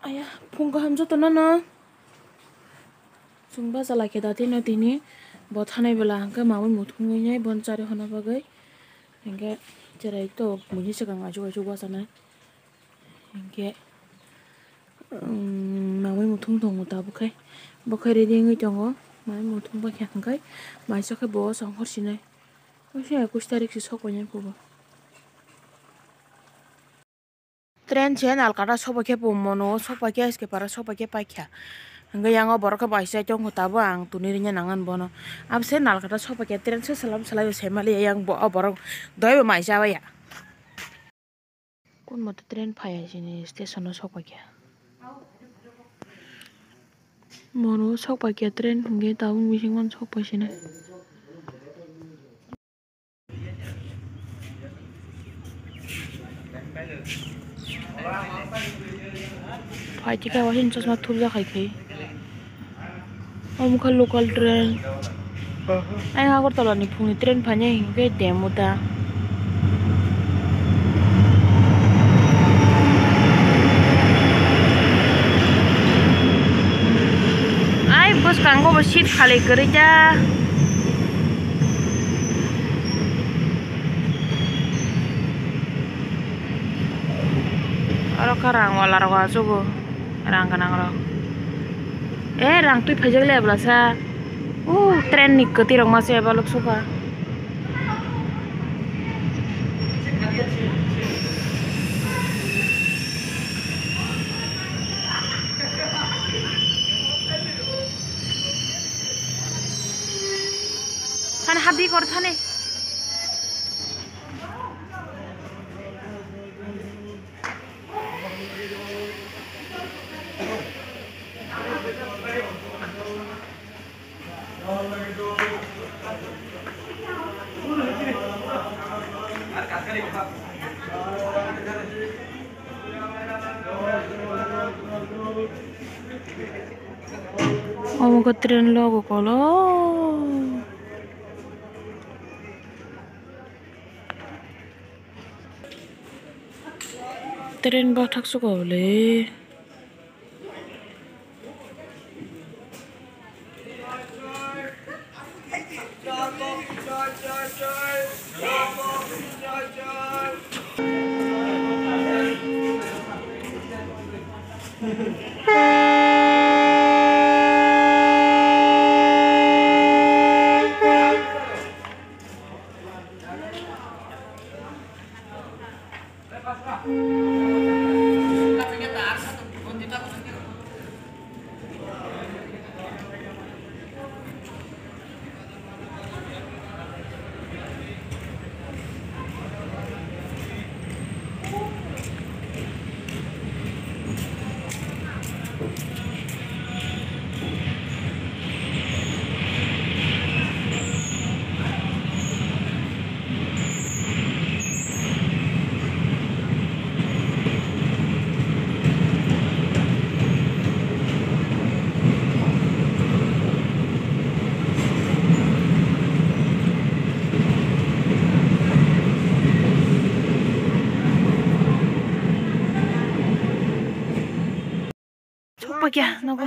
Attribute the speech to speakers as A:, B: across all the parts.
A: Ayah, phungka hamjo to na. Sungba jala ke dati no tini bot hanai bela hangka mamun muthungui nyai bon chari hona bagai. Hingga cerai to muni segang aju wasana. Hingga mamun muthung tongo ta bukai. Bukai ready ngai tongo. Mamun muthung bakai hangkai. Maisa ke bawa sang horsinai. Masih aku tarik si sokonya kubo. Tren chen alkata soba ke pomono soba ke eske para soba ke paikya. Hingga yang borok ke paisa jong hutabo ang tunirinya nangan bono. Absen alkata soba ke tren se salam salai semali yang borok doi ba maisa ba ya. Kun mata tren paya sini stesen soba ke. Mono soba ke tren hingga tabung bisingan soba sini. Pai tika wasin chasma thulja khai. Om khal local train. Ay Agartala ni phungni train phanya hingga demo ta. Ay bus kanggo besit khali kerja. Aro karang wala ro ajogo rang kanang ro. Rang tui phajak le blasa. Tren ni keti rong masih balok suka. Kan habi kor thane. Om ke tren logo kolo. Tren bathak suka boleh. Kya nogo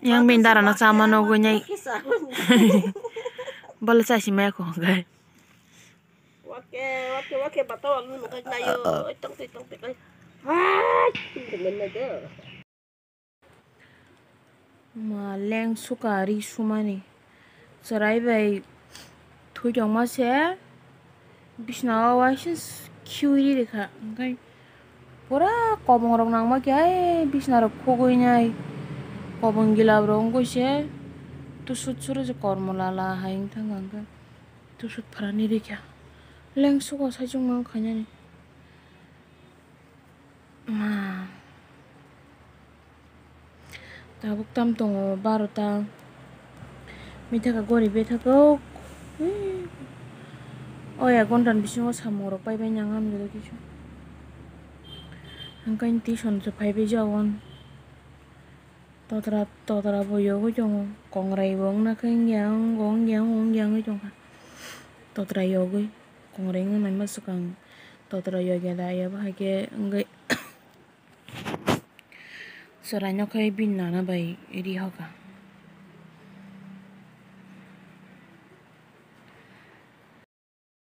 A: yang bendara na sama nogo nyai balsa si me ko gai
B: wake batawa lu no kai nayo tong kai
A: maleng sukari sumani sarai bai thu jong ma se bisna wasis kiuri rekha gai pura kobong rong nang ma kya bisna ro khogoi nyai kobong gilab rong ko se tusut suru je kormola la haing thang ga tusut pharani rekha leng suka sajung ma khanya ni ma tabuk tam tongo barota mitha ka gori betha ko ya gondan bisingo samoro pai bai nyangam gelo kisu angkain tison se pai bai jawon todra boyo ko jong kongrai bong na keng yang gong yang jong ka todra yogo kongrai ngai masukang totoro yoga daya bahage enggak seranya kayak binana bayi iri hoka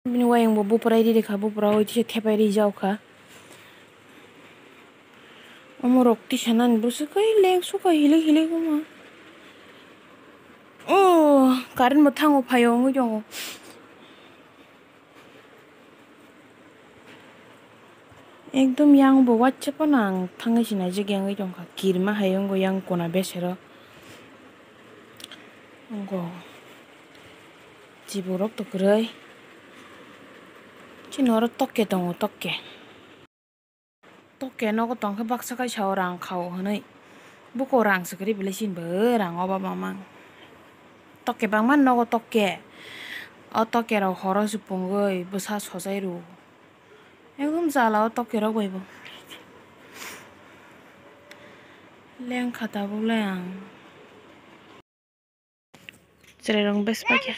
A: bini wayang bobo perai di deka bobo perai itu tepai di jauh ka omorok di sana nih bos kayak leng suka hile kuma oh karen mau tanggup payung ujung एकदम yang bawa cepat nang tangga sini aja yang itu kan kirma hayong go yang kona besero go jiborok to kerai cinoro tokke dong tokke no go tong ke baksa ka chao rang khao hanai buko rang sekali belesin berang oba mamang tokke bangman no go tokke o tokke ro horo supungoi besa sojai ru एकदम जाला tokke ro goibo leng khata bule ang cererong bes pakai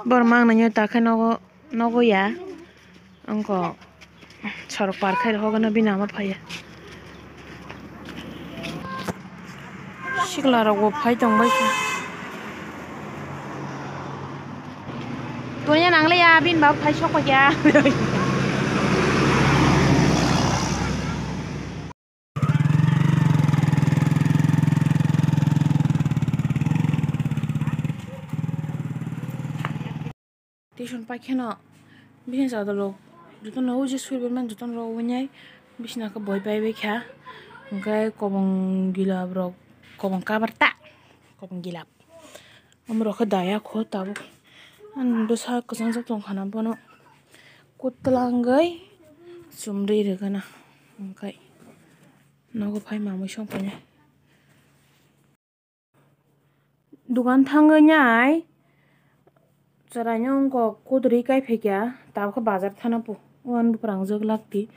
A: bormang nanya tak nogo ya angko sorok parkai hoga nabi nama paya siklara go pai tong bai tuanya nang le ya bin ba pai sok ya Tishon pakai bisnis ada lo, jutaan lo uji sulit bermain jutaan lo punya, bisnis aku boy boy bekha, mungkin kobong gila bro, kobong kabar tak, kobong gila, amro ke daya kau tahu, an besar kesan satu khana pono, kutlangai, sumri regana, mungkin, nago pai mamu shong punya, dukan tangganya ay. Caranya engkau kudri kai pekya, tahu ke bazar thana pu, wan perang jog lagti,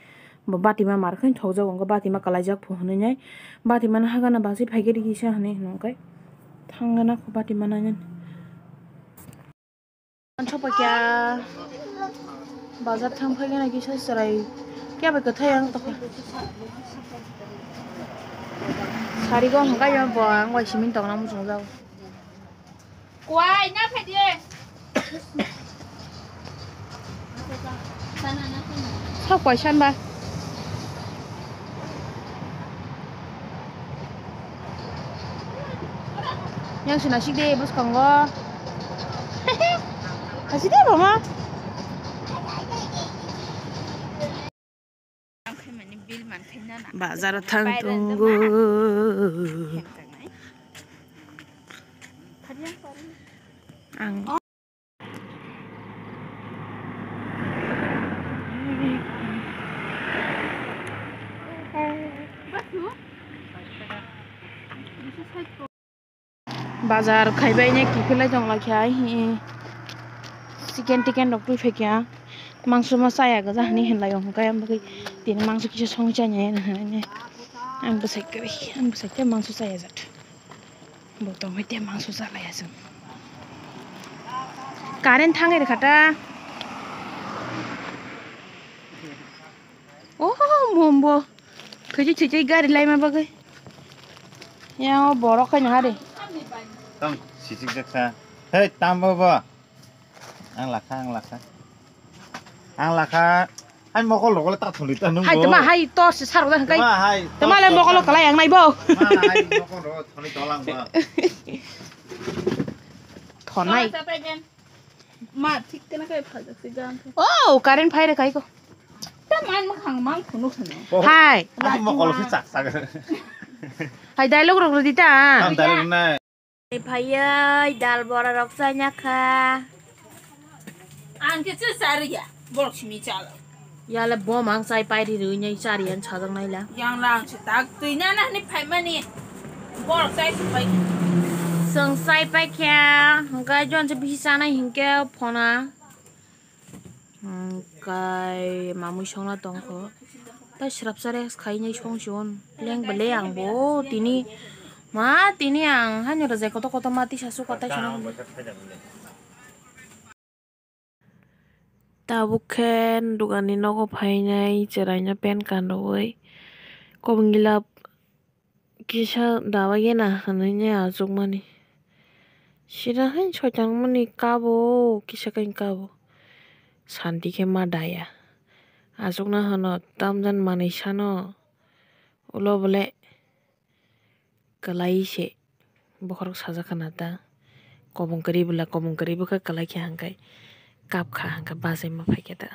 A: bati ma markan thau jog engkau bati ma kalajak pu hane nyai, bati mana haga na basi pekya di kisah hane nongkai, thangga na ko bati mana nyan. Anco pekya, bazar thang pekya na kisah serai, kya bekerja yang toko. Hari kau engkau yang buang, wajib minta namu jauh.
B: Kuai na pedi
A: Sao quay chân ba? Yang sih nasi deh, bos kanggo. Nasi deh mama. Bazar thang tunggu. Ang. Bazar khaibai ne kifilai jong la khai chicken tiken dok tu phekya mangso ma saya ga jahni hen lai ong kayam bagi tin mangso kise song cha ne am busai ke mangso saya jat botong hoite mangso sa lai asung karen thangai khata oh mombo khiji gari lai ma bagai ya borok khanya hare
C: Tong, sisik jaksa. Hei, tambah ba? Ang laka. Hai mau kalau tak tulis tanung.
A: Hai tema hai tos sarok dah kai.
C: Hai.
A: Tema le mau kalau kalai yang nai bo.
C: Hai mau kalau tulis tolang ba.
A: Thonai.
B: Ma ठीक के ना काय फाजक से जान
A: Oh, karen phai re kai ko.
B: तमान म खांग मांग खुनु खनो
A: Hai.
C: Hai mau kalau sak.
A: Hai dialog rok dita.
C: Tam dalu na.
A: Phai ơi, dal bora rok sa nya kha.
B: आन के चाहिँ सारी या बोल छिमी चाल
A: Ya le bo mang sai pai ri ru nyai sarian chadang nai la.
B: yang lang chi tak tui na na ni phai ma ni बोल sai su phai
A: Song sai pai kya, hongkai jon se bisa na hingke phona. Hongkai mamu shong la tong ko. Ta shrap sare khai nyai shong shon. Leng bele ang bo tini ang hanyo ra jai koto mati sasu kota shona. Tabukhen dugani nogo phainai cheraina pen kandoi kobongila kisa dawa gena hananya azukmani sira hain soitangmani kabo kisa kain kabo santi ke ma daya azukna hano tamjan manui sano ulo bole kalai se bokhorok sajakana ta kobong kari bwkha kalai khe hangkai kap kha hangkha bazai ma phaikhe ta.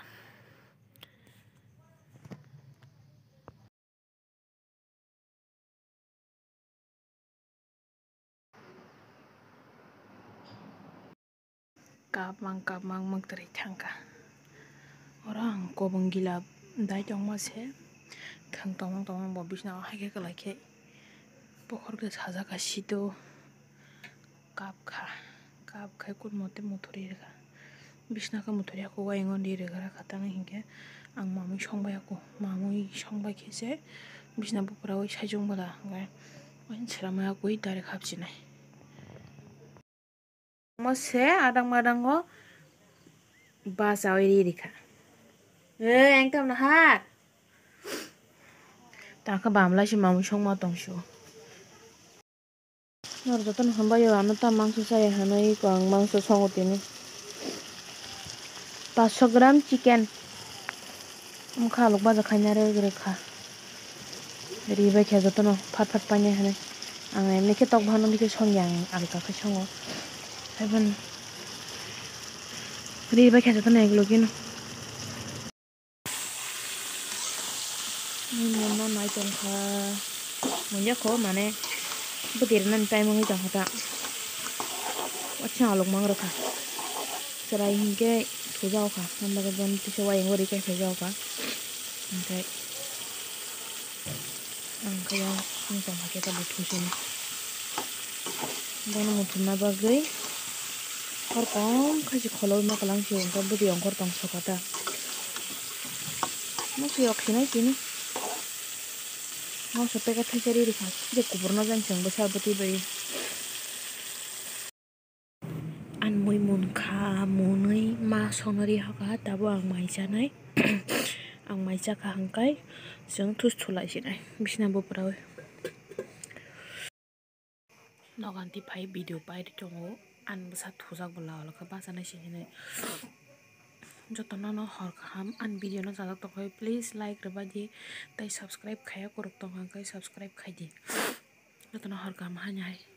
A: Kapmang mangtari thangka orang kobong gila dai tongma se thang tongmang bo bisna haike kalai khe bokhorok sajaka sito kap khai kurmote muthuri rega bisna khe muthuri ako waingo ni rega khatang hinkhe ang mamui songbai khese bisna bupra oi saijung bala wain swramui akui direct hapchinai mose adang madango basa oi rikha engtam na hat taka bamlaisi mamui songma tongsio nor jotono hambayo ano ta mangso chaya hanoi ko ang mangso songo tini 500 gram chicken amkha alok baja khaina rekha ribai khe jotono phat painai hanai ang emni khe tok bhano dike songi ang alka khe songo haibon ribai khe jotono eglo gino mono nai tongkha monja kho mane butir nan taimang tongkha ta wachha alok mang rakha serai hingke thujau kha nambaga bon tise waingo rikai thujau kha ओमफ्राय आं kaya मोजां pakai butuhsini bono muthumna bagui korkom khaisi kholo ma kalangsi ongka budi ongkor tong sokata mosi oksinai sini mau sampai ke thajari rikha je kuburna jan changbo sabati bai an moi munkha munui ma sonori haka tabo ang maijanai ang maijaka hangkai jeng thus thulai sinai bisna bupra oi noganti phai video pai tongo an bwsa thujak bo lawalokhe bajanai sinai jotono no hor kaham an video no sajak tongkhai please like rwbadi tei subscribe khaya korok tongkha hangkai subscribe khai di jotono hor kaham hainai.